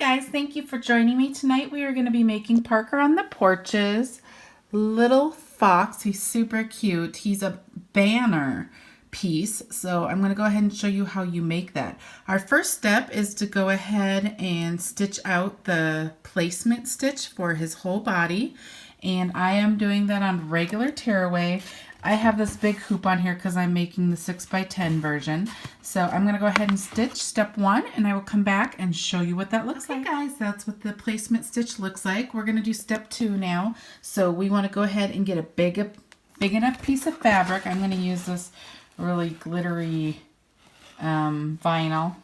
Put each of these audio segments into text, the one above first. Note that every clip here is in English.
Guys, thank you for joining me tonight. We are going to be making Parker on the Porches little fox. He's super cute. He's a banner piece, so I'm going to go ahead and show you how you make that. Our first step is to go ahead and stitch out the placement stitch for his whole body, and I am doing that on regular tearaway. I have this big hoop on here because I'm making the 6x10 version. So I'm going to go ahead and stitch step 1, and I will come back and show you what that looks like. Guys, that's what the placement stitch looks like. We're going to do step 2 now. So we want to go ahead and get a big enough piece of fabric. I'm going to use this really glittery vinyl.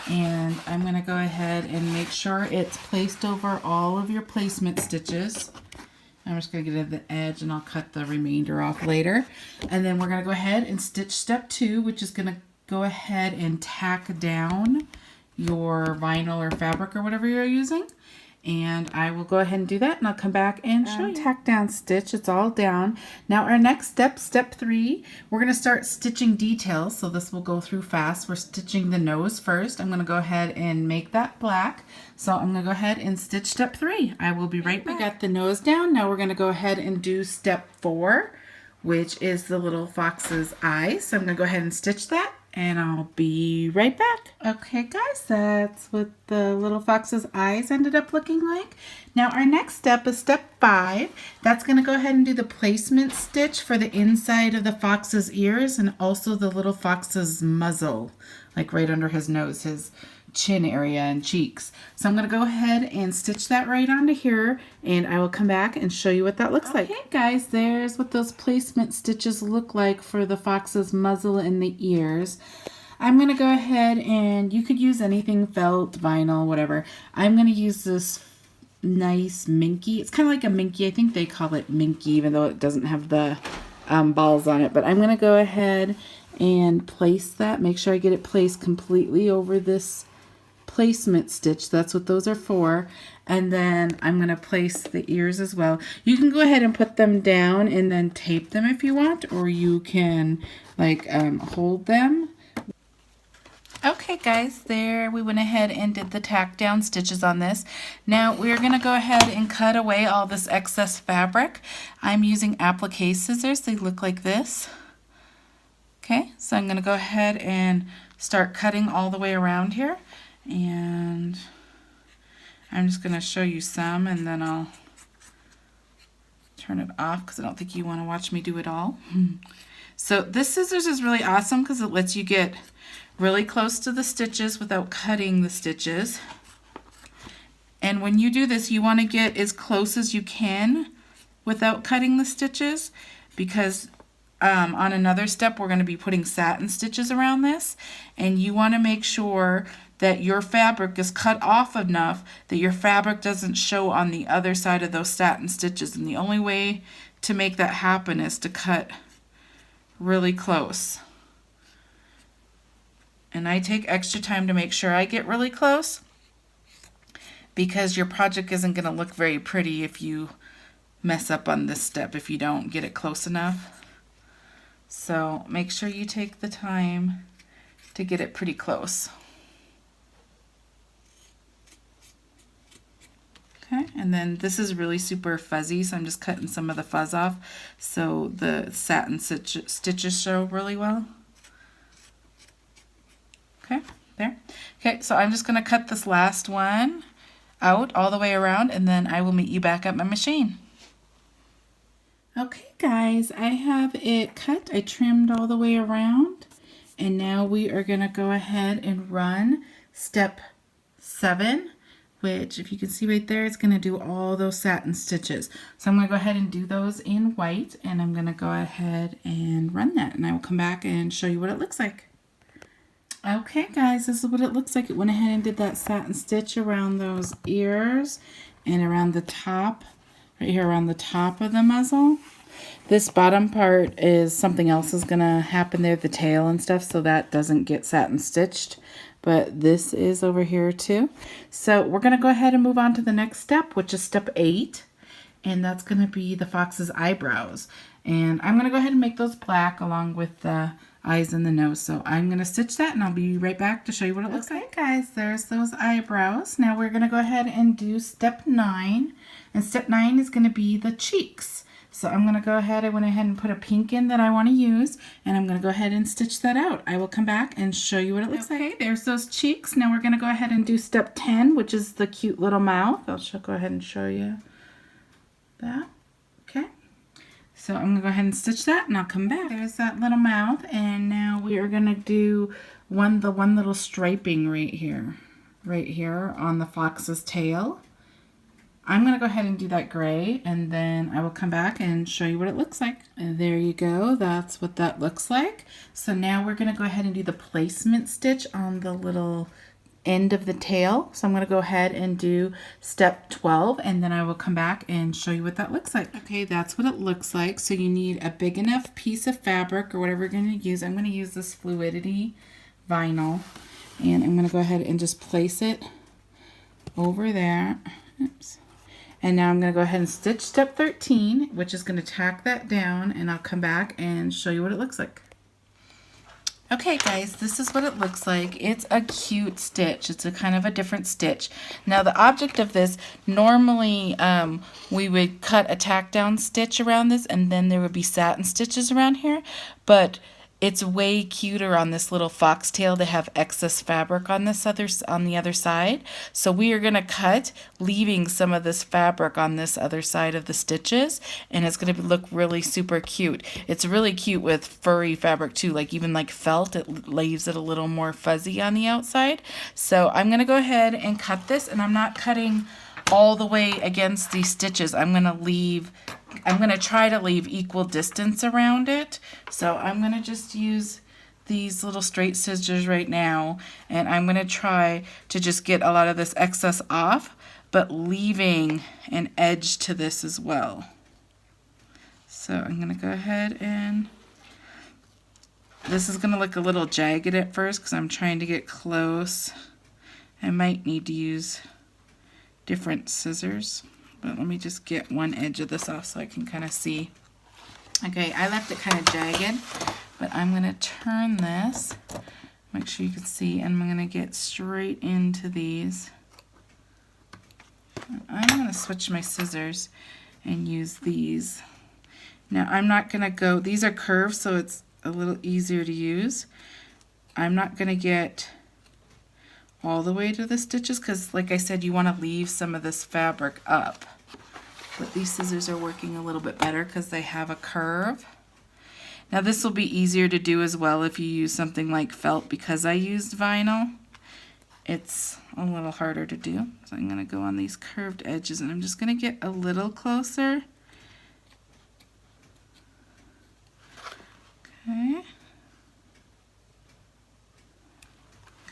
And I'm going to go ahead and make sure it's placed over all of your placement stitches. I'm just going to get to the edge and I'll cut the remainder off later. And then we're going to go ahead and stitch step 2, which is going to go ahead and tack down your vinyl or fabric or whatever you're using. And I will go ahead and do that, and I'll come back and show you. Tack down stitch, it's all down. Now our next step, step 3, we're going to start stitching details, so this will go through fast. We're stitching the nose first. I'm going to go ahead and make that black. So I'm going to go ahead and stitch step 3. I will be right back. We got the nose down. Now we're going to go ahead and do step 4, which is the little fox's eyes. So I'm going to go ahead and stitch that, and I'll be right back. Okay guys, that's what the little fox's eyes ended up looking like. Now our next step is step 5. That's going to go ahead and do the placement stitch for the inside of the fox's ears and also the little fox's muzzle, like right under his nose, his chin area and cheeks. So I'm going to go ahead and stitch that right onto here, and I will come back and show you what that looks like. Okay guys, there's what those placement stitches look like for the fox's muzzle and the ears. I'm going to go ahead, and you could use anything, felt, vinyl, whatever. I'm going to use this nice minky. It's kind of like a minky. I think they call it minky, even though it doesn't have the balls on it. But I'm going to go ahead and place that. Make sure I get it placed completely over this placement stitch. That's what those are for. And then I'm going to place the ears as well. You can go ahead and put them down and then tape them if you want, or you can like hold them. Okay guys, there we went ahead and did the tack down stitches on this. Now we're going to go ahead and cut away all this excess fabric. I'm using applique scissors. They look like this. Okay, so I'm going to go ahead and start cutting all the way around here. And I'm just going to show you some, and then I'll turn it off because I don't think you want to watch me do it all. So this scissors is really awesome because it lets you get really close to the stitches without cutting the stitches. And when you do this, you want to get as close as you can without cutting the stitches, because on another step we're going to be putting satin stitches around this, and you want to make sure that your fabric is cut off enough that your fabric doesn't show on the other side of those satin stitches. And the only way to make that happen is to cut really close. And I take extra time to make sure I get really close, because your project isn't going to look very pretty if you mess up on this step if you don't get it close enough. So make sure you take the time to get it pretty close. Okay, and then this is really super fuzzy, so I'm just cutting some of the fuzz off so the satin stitches show really well. Okay, there. Okay, so I'm just going to cut this last one out all the way around, and then I will meet you back at my machine. Okay guys, I have it cut. I trimmed all the way around, and now we are going to go ahead and run step 7. Which, if you can see right there, it's going to do all those satin stitches. So I'm going to go ahead and do those in white, and I'm going to go ahead and run that, and I will come back and show you what it looks like. Okay guys, this is what it looks like. It went ahead and did that satin stitch around those ears and around the top, right here around the top of the muzzle. This bottom part is something else is going to happen there, the tail and stuff, so that doesn't get satin stitched. But this is over here too. So we're going to go ahead and move on to the next step, which is step 8. And that's going to be the fox's eyebrows. And I'm going to go ahead and make those black along with the eyes and the nose. So I'm going to stitch that and I'll be right back to show you what it looks like. Guys, there's those eyebrows. Now we're going to go ahead and do step 9. And step 9 is going to be the cheeks. So I'm going to go ahead, I went ahead and put a pink in that I want to use, and I'm going to go ahead and stitch that out. I will come back and show you what it looks like. Okay, there's those cheeks. Now we're going to go ahead and do step 10, which is the cute little mouth. I'll go ahead and show you that. Okay. So I'm going to go ahead and stitch that, and I'll come back. There's that little mouth, and now we are going to do the one little striping right here on the fox's tail. I'm going to go ahead and do that gray, and then I will come back and show you what it looks like. And there you go. That's what that looks like. So now we're going to go ahead and do the placement stitch on the little end of the tail. So I'm going to go ahead and do step 12, and then I will come back and show you what that looks like. Okay, that's what it looks like. So you need a big enough piece of fabric or whatever you're going to use. I'm going to use this Fluidity vinyl, and I'm going to go ahead and just place it over there. Oops. And now I'm going to go ahead and stitch step 13, which is going to tack that down, and I'll come back and show you what it looks like. Okay guys, this is what it looks like. It's a cute stitch. It's a kind of a different stitch. Now the object of this, normally we would cut a tack down stitch around this, and then there would be satin stitches around here, but it's way cuter on this little foxtail to have excess fabric on the other side. So we are going to cut, leaving some of this fabric on this other side of the stitches, and it's going to look really super cute. It's really cute with furry fabric too, like even like felt. It leaves it a little more fuzzy on the outside. So I'm going to go ahead and cut this, and I'm not cutting all the way against these stitches. I'm going to try to leave equal distance around it. So I'm going to just use these little straight scissors right now, and I'm going to try to just get a lot of this excess off, but leaving an edge to this as well. So I'm going to go ahead, and this is going to look a little jagged at first because I'm trying to get close. I might need to use different scissors, but let me just get one edge of this off so I can kind of see. Okay, I left it kind of jagged, but I'm going to turn this, make sure you can see, and I'm going to get straight into these. I'm going to switch my scissors and use these. Now I'm not going to go, these are curved so it's a little easier to use. I'm not going to get all the way to the stitches because, like I said, you want to leave some of this fabric up. But these scissors are working a little bit better because they have a curve. Now this will be easier to do as well if you use something like felt. Because I used vinyl, it's a little harder to do. So I'm going to go on these curved edges, and I'm just going to get a little closer. Okay.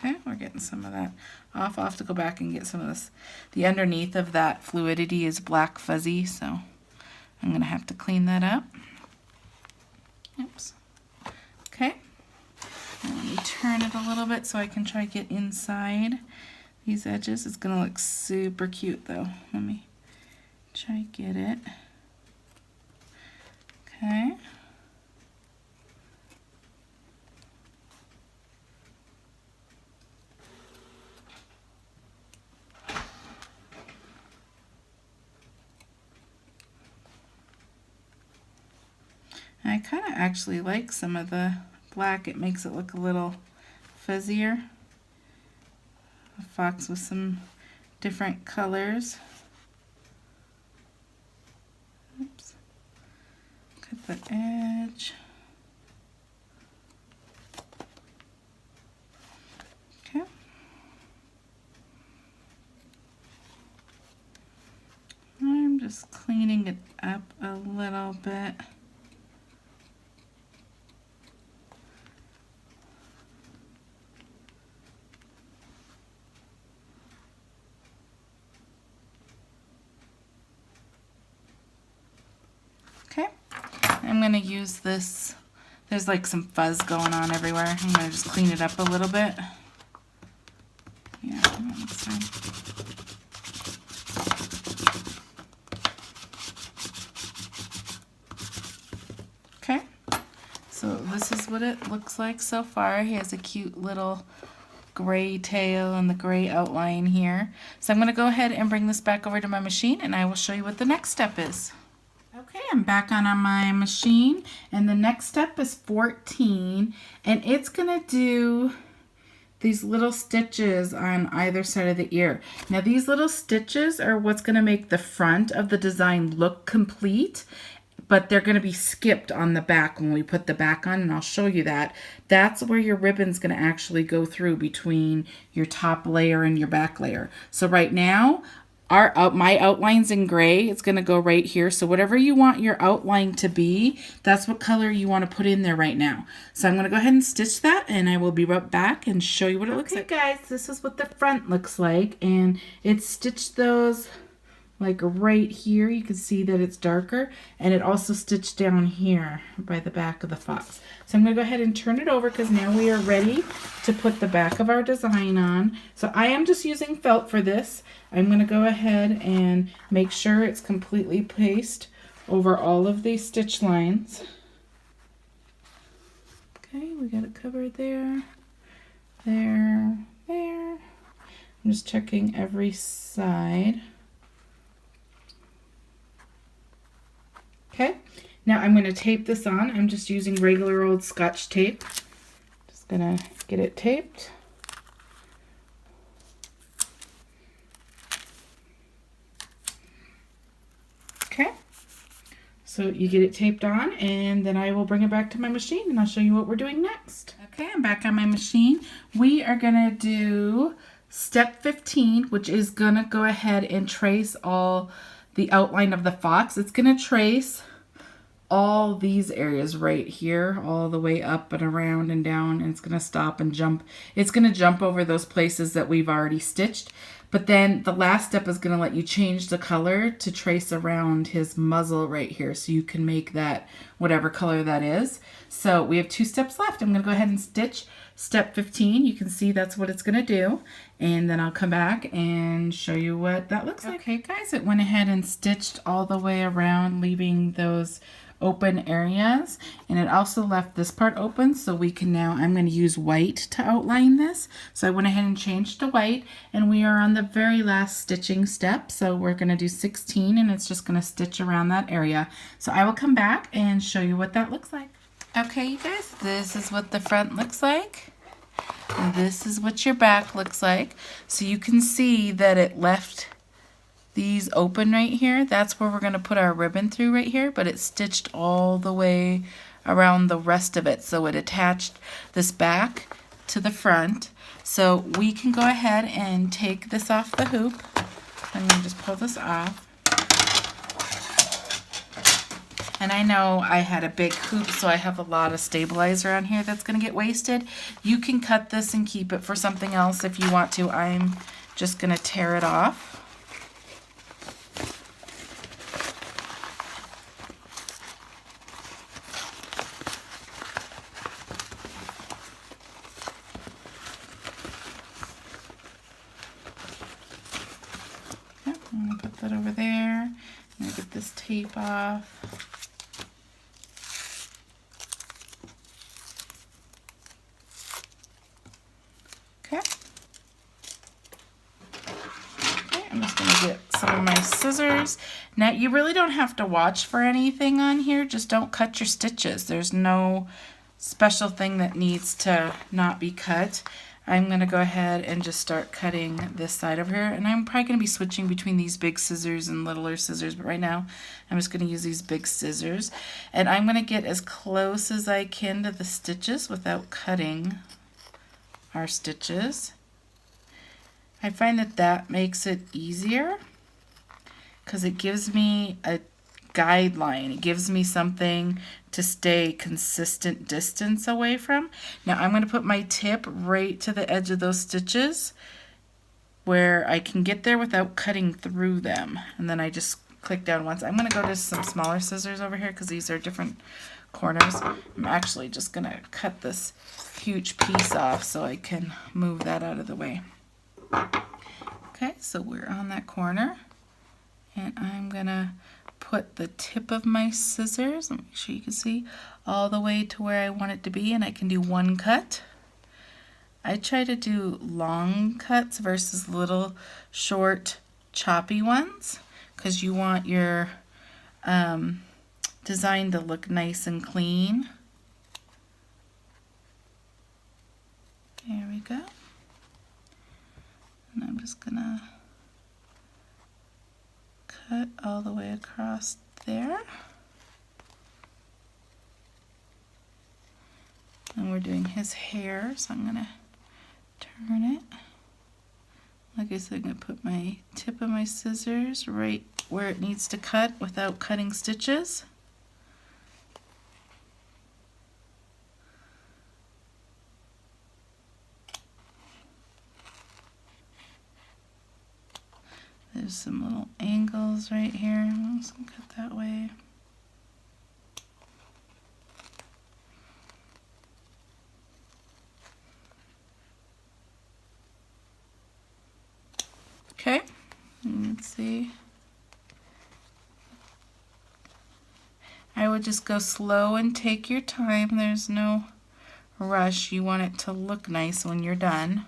Okay, we're getting some of that off. I'll have to go back and get some of this. The underneath of that Fluidity is black fuzzy, so I'm going to have to clean that up. Oops. Okay. And let me turn it a little bit so I can try to get inside these edges. It's going to look super cute though. Let me try to get it. Okay. I kind of actually like some of the black. It makes it look a little fuzzier. A fox with some different colors. Oops. Cut the edge. Okay. I'm just cleaning it up a little bit. I'm going to use this, there's like some fuzz going on everywhere. I'm going to just clean it up a little bit. Yeah, that's fine. Okay, so this is is what it looks like so far. He has a cute little gray tail and the gray outline here. So I'm going to go ahead and bring this back over to my machine and I will show you what the next step is. Okay, I'm back on my machine and the next step is 14 and it's going to do these little stitches on either side of the ear. Now these little stitches are what's going to make the front of the design look complete, but they're going to be skipped on the back when we put the back on, and I'll show you that. That's where your ribbon's going to actually go through between your top layer and your back layer. So right now, my outline's in gray. It's going to go right here. So whatever you want your outline to be, that's what color you want to put in there right now. So I'm going to go ahead and stitch that, and I will be right back and show you what it looks like. Okay, guys, this is what the front looks like, and it's stitched those like right here. You can see that it's darker, and it also stitched down here by the back of the fox. So I'm going to go ahead and turn it over because now we are ready to put the back of our design on. So I am just using felt for this. I'm going to go ahead and make sure it's completely placed over all of these stitch lines. Okay, we got it covered there, there, there. I'm just checking every side. Okay, now I'm going to tape this on. I'm just using regular old Scotch tape. Just going to get it taped. Okay, so you get it taped on, and then I will bring it back to my machine and I'll show you what we're doing next. Okay, I'm back on my machine. We are going to do step 15, which is going to go ahead and trace all the outline of the fox. It's going to trace all these areas right here, all the way up and around and down, and it's going to stop and jump. It's going to jump over those places that we've already stitched. But then the last step is going to let you change the color to trace around his muzzle right here, so you can make that whatever color that is. So we have 2 steps left. I'm going to go ahead and stitch step 15. You can see that's what it's going to do. And then I'll come back and show you what that looks like. Okay, guys, it went ahead and stitched all the way around, leaving those open areas, and it also left this part open, so we can now, I'm going to use white to outline this. So I went ahead and changed to white, and we are on the very last stitching step. So we're going to do 16, and it's just going to stitch around that area. So I will come back and show you what that looks like. Okay, you guys, this is what the front looks like. And this is what your back looks like. So you can see that it left these open right here. That's where we're going to put our ribbon through right here, but it stitched all the way around the rest of it. So it attached this back to the front. So we can go ahead and take this off the hoop. I'm going to just pull this off. And I know I had a big hoop, so I have a lot of stabilizer on here that's going to get wasted. You can cut this and keep it for something else if you want to. I'm just going to tear it off. I'm going to put that over there. I'm going to get this tape off. Okay. I'm just going to get some of my scissors. Now, you really don't have to watch for anything on here. Just don't cut your stitches. There's no special thing that needs to not be cut. I'm going to go ahead and just start cutting this side over here, and I'm probably going to be switching between these big scissors and littler scissors, but right now I'm just going to use these big scissors, and I'm going to get as close as I can to the stitches without cutting our stitches. I find that that makes it easier because it gives me a guideline. It gives me something to stay consistent distance away from. Now I'm going to put my tip right to the edge of those stitches where I can get there without cutting through them. And then I just click down once. I'm going to go to some smaller scissors over here because these are different corners. I'm actually just going to cut this huge piece off so I can move that out of the way. Okay, so we're on that corner, and I'm going to put the tip of my scissors, let me make sure you can see, all the way to where I want it to be, and I can do one cut. I try to do long cuts versus little short choppy ones because you want your design to look nice and clean. There we go. And I'm just gonna cut all the way across there. And we're doing his hair, so I'm gonna turn it. Like I said, I'm gonna put my tip of my scissors right where it needs to cut without cutting stitches. There's some little angles right here. I'm just gonna cut that way. Okay, let's see. I would just go slow and take your time. There's no rush. You want it to look nice when you're done.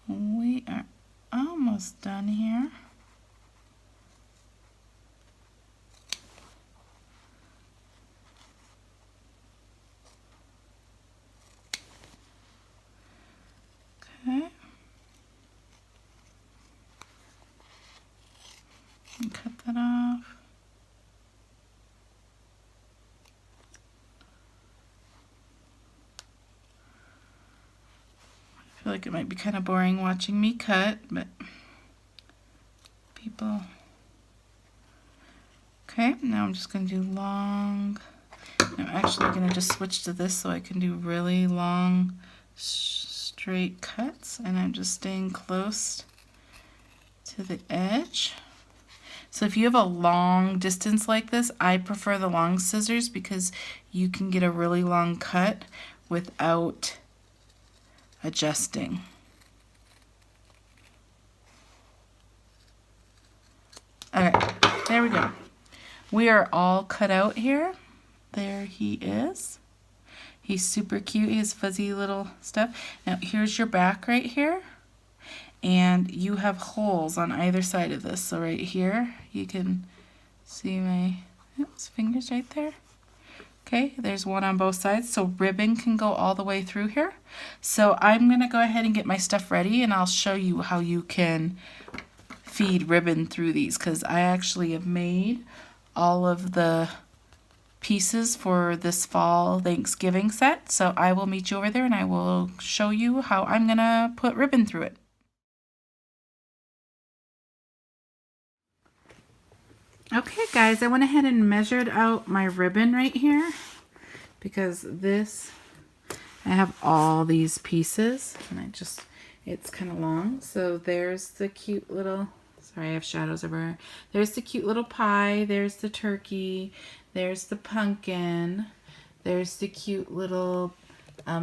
We are almost done here. Okay. And cut that off. I feel like it might be kind of boring watching me cut, but people. Okay, now I'm just going to do long. I'm actually going to just switch to this so I can do really long straight cuts, and I'm just staying close to the edge. So if you have a long distance like this, I prefer the long scissors because you can get a really long cut without adjusting. Alright, there we go. We are all cut out here. There he is. He's super cute. He has fuzzy little stuff. Now here's your back right here. And you have holes on either side of this. So right here, you can see my fingers right there. Okay, there's one on both sides, so ribbon can go all the way through here. So I'm going to go ahead and get my stuff ready, and I'll show you how you can feed ribbon through these, because I actually have made all of the pieces for this fall Thanksgiving set. So I will meet you over there, and I will show you how I'm going to put ribbon through it. Okay guys, I went ahead and measured out my ribbon right here because I have all these pieces and it's kind of long. So there's the cute little, sorry I have shadows everywhere. There's the cute little pie, there's the turkey, there's the pumpkin, there's the cute little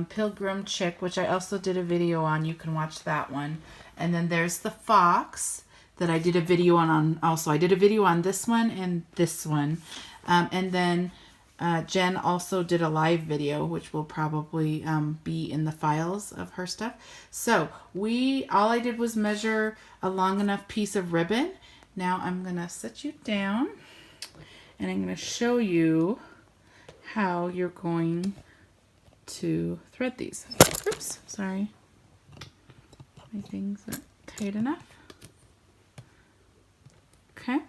pilgrim chick, which I also did a video on. You can watch that one. And then there's the fox that I did a video on also. I did a video on this one and this one. And then Jen also did a live video, which will probably be in the files of her stuff. So all I did was measure a long enough piece of ribbon. Now I'm gonna set you down and I'm gonna show you how you're going to thread these. Oops, sorry. My things are tight enough. Okay,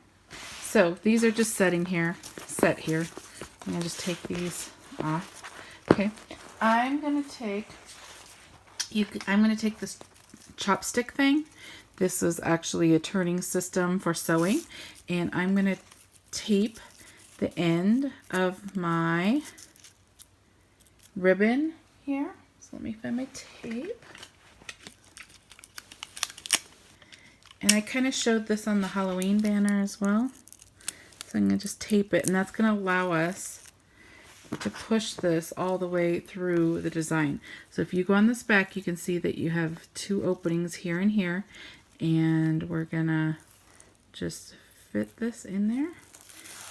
so these are just set here. I'm gonna just take these off. Okay, I'm gonna take this chopstick thing. This is actually a turning system for sewing, and I'm gonna tape the end of my ribbon here. So let me find my tape. And I kind of showed this on the Halloween banner as well. So I'm going to just tape it, and that's going to allow us to push this all the way through the design. So if you go on this back, you can see that you have two openings here and here, and we're going to just fit this in there.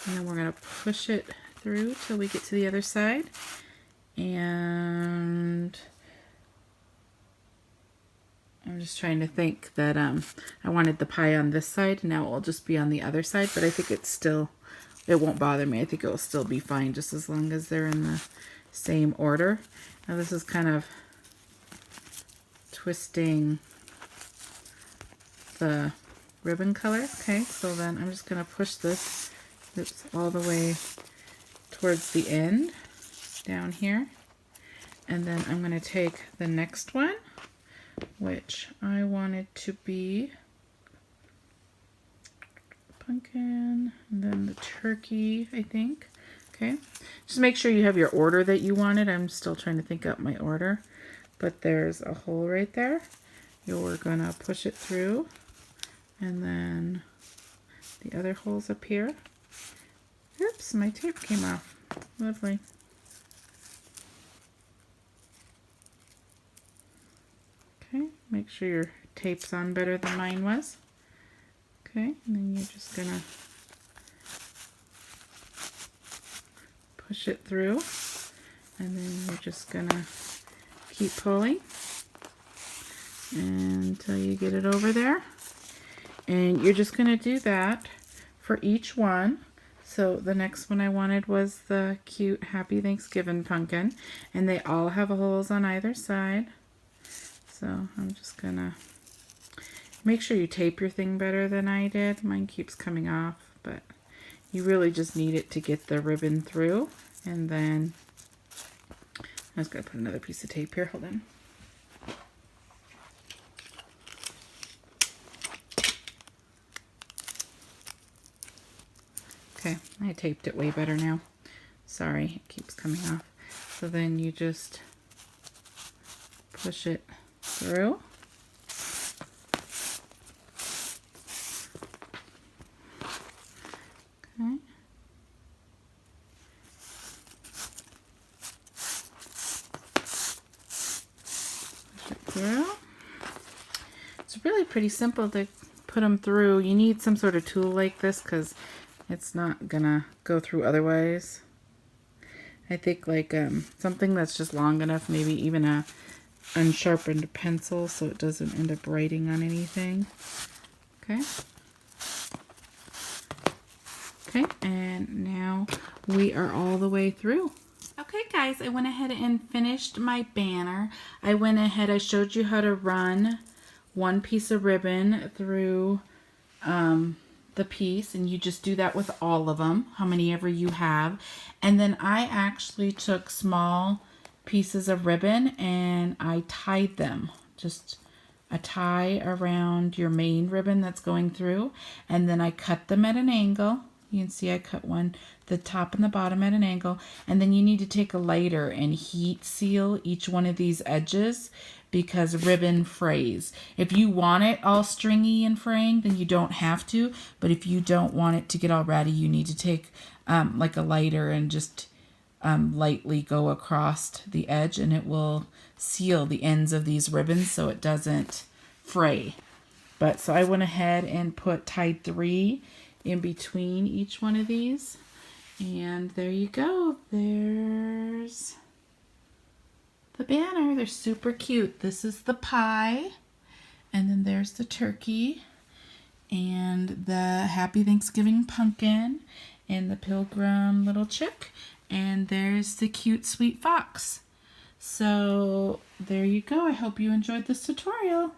And then we're going to push it through till we get to the other side. And I'm just trying to think that I wanted the pie on this side. Now it will just be on the other side, but I think it's still, it won't bother me. I think it will still be fine just as long as they're in the same order. Now this is kind of twisting the ribbon color. Okay, so then I'm just going to push this all the way towards the end down here. And then I'm going to take the next one, which I wanted to be pumpkin, and then the turkey, I think. Okay, just make sure you have your order that you wanted. I'm still trying to think up my order, but there's a hole right there. You're gonna push it through, and then the other holes up here. Oops, my tape came off. Lovely. Okay, make sure your tape's on better than mine was. Okay, and then you're just gonna push it through, and then you're just gonna keep pulling until you get it over there. And you're just gonna do that for each one. So the next one I wanted was the cute Happy Thanksgiving pumpkin, and they all have holes on either side. So I'm just gonna make sure you tape your thing better than I did. Mine keeps coming off, but you really just need it to get the ribbon through. And then I'm just gonna put another piece of tape here. Hold on. Okay, I taped it way better now. Sorry, it keeps coming off. So then you just push it through. Okay. Push it through. It's really pretty simple to put them through. You need some sort of tool like this because it's not gonna go through otherwise. I think like something that's just long enough, maybe even a unsharpened pencil so it doesn't end up writing on anything. Okay. Okay, and now we are all the way through. Okay guys, I went ahead and finished my banner. I showed you how to run one piece of ribbon through the piece, and you just do that with all of them, how many ever you have. And then I actually took small pieces of ribbon and I tied them, just a tie around your main ribbon that's going through, and then I cut them at an angle. You can see I cut one, the top and the bottom at an angle, and then you need to take a lighter and heat seal each one of these edges because ribbon frays. If you want it all stringy and fraying, then you don't have to, but if you don't want it to get all ratty, you need to take like a lighter and just lightly go across the edge, and it will seal the ends of these ribbons so it doesn't fray. But so I went ahead and tied 3 in between each one of these, and there you go. There's the banner. They're super cute. This is the pie, and then there's the turkey, and the Happy Thanksgiving pumpkin, and the pilgrim little chick, and there's the cute sweet fox. So there you go. I hope you enjoyed this tutorial.